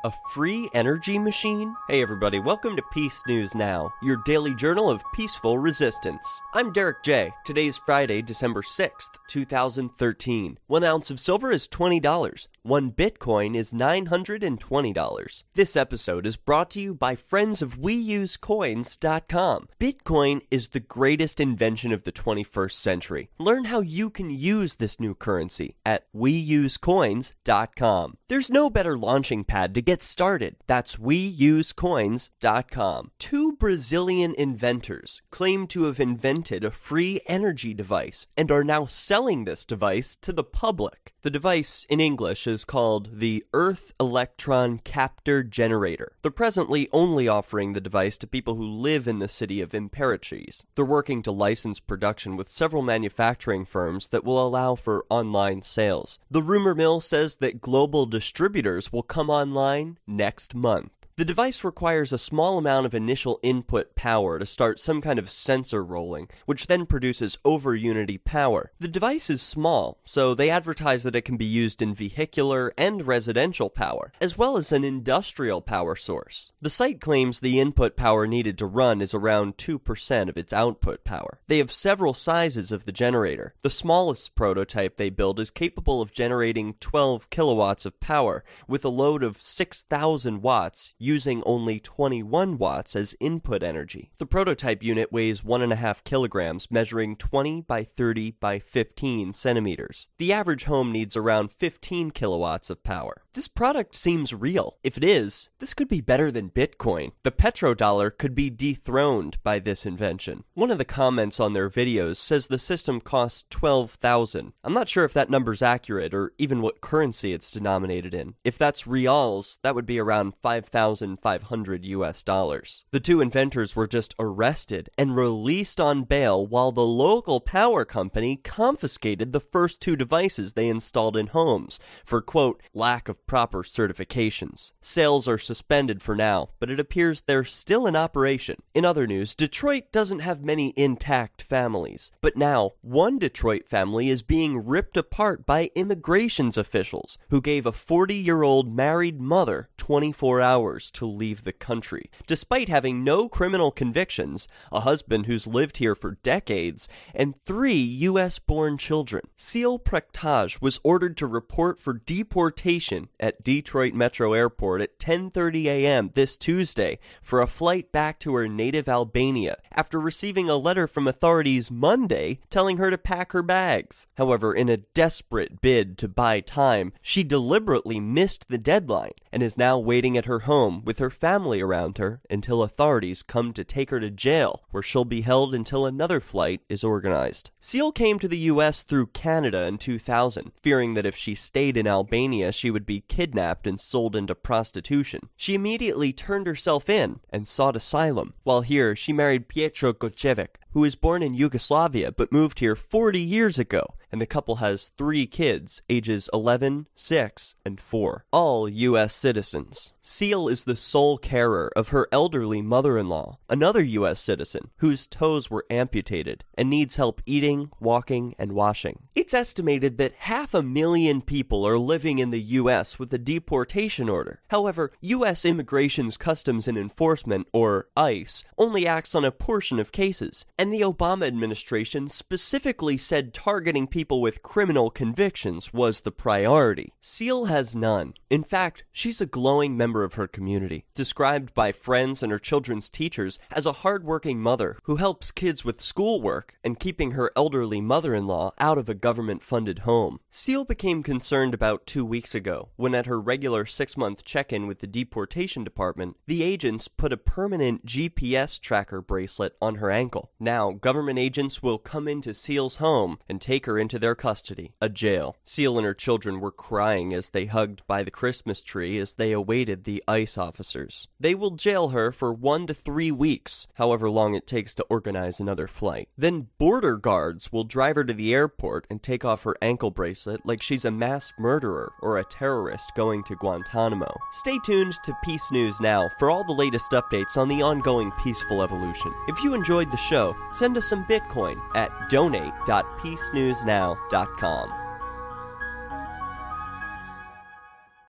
A free energy machine? Hey everybody, welcome to Peace News Now, your daily journal of peaceful resistance. I'm Derek J. Today's Friday, December 6th, 2013. 1 ounce of silver is $20. 1 Bitcoin is $920. This episode is brought to you by friends of weusecoins.com. Bitcoin is the greatest invention of the 21st century. Learn how you can use this new currency at weusecoins.com. There's no better launching pad to get started. That's weusecoins.com. 2 Brazilian inventors claim to have invented a free energy device and are now selling this device to the public. The device, in English, is called the Earth Electron Captor Generator. They're presently only offering the device to people who live in the city of Imperatriz. They're working to license production with several manufacturing firms that will allow for online sales. The rumor mill says that global distributors will come online next month. The device requires a small amount of initial input power to start some kind of sensor rolling, which then produces overunity power. The device is small, so they advertise that it can be used in vehicular and residential power, as well as an industrial power source. The site claims the input power needed to run is around 2% of its output power. They have several sizes of the generator. The smallest prototype they build is capable of generating 12 kilowatts of power, with a load of 6,000 watts, using only 21 watts as input energy. The prototype unit weighs 1.5 kilograms, measuring 20 by 30 by 15 centimeters. The average home needs around 15 kilowatts of power. This product seems real. If it is, this could be better than Bitcoin. The petrodollar could be dethroned by this invention. One of the comments on their videos says the system costs $12,000. I'm not sure if that number's accurate or even what currency it's denominated in. If that's reals, that would be around $5,500 US. The 2 inventors were just arrested and released on bail while the local power company confiscated the first 2 devices they installed in homes for, quote, lack of proper certifications. Sales are suspended for now, but it appears they're still in operation. In other news, Detroit doesn't have many intact families, but now 1 Detroit family is being ripped apart by immigrations officials who gave a 40-year-old married mother 24 hours to leave the country. Despite having no criminal convictions, a husband who's lived here for decades, and 3 U.S.-born children. Seal Praktaj was ordered to report for deportation at Detroit Metro Airport at 10:30 a.m. this Tuesday for a flight back to her native Albania after receiving a letter from authorities Monday telling her to pack her bags. However, in a desperate bid to buy time, she deliberately missed the deadline and is now waiting at her home with her family around her until authorities come to take her to jail, where she'll be held until another flight is organized. Seal came to the U.S. through Canada in 2000, fearing that if she stayed in Albania, she would be kidnapped and sold into prostitution. She immediately turned herself in and sought asylum. While here, she married Pietro Gocevic, who was born in Yugoslavia but moved here 40 years ago, and the couple has 3 kids, ages 11, 6, and 4, all U.S. citizens. Seal is the sole carer of her elderly mother-in-law, another U.S. citizen, whose toes were amputated and needs help eating, walking, and washing. It's estimated that 500,000 people are living in the U.S. with a deportation order. However, U.S. Immigration's Customs and Enforcement, or ICE, only acts on a portion of cases, and the Obama administration specifically said targeting people with criminal convictions was the priority. Seal has none. In fact, she's a glowing member of her community, described by friends and her children's teachers as a hardworking mother who helps kids with schoolwork and keeping her elderly mother-in-law out of a government-funded home. Seal became concerned about 2 weeks ago when at her regular 6-month check-in with the deportation department, the agents put a permanent GPS tracker bracelet on her ankle. Now, government agents will come into Seal's home and take her into their custody, a jail. Seal and her children were crying as they hugged by the Christmas tree as they awaited the ICE officers. They will jail her for 1 to 3 weeks, however long it takes to organize another flight. Then border guards will drive her to the airport and take off her ankle bracelet like she's a mass murderer or a terrorist going to Guantanamo. Stay tuned to Peace News Now for all the latest updates on the ongoing peaceful evolution. If you enjoyed the show, send us some Bitcoin at donate.peacenewsnow.com.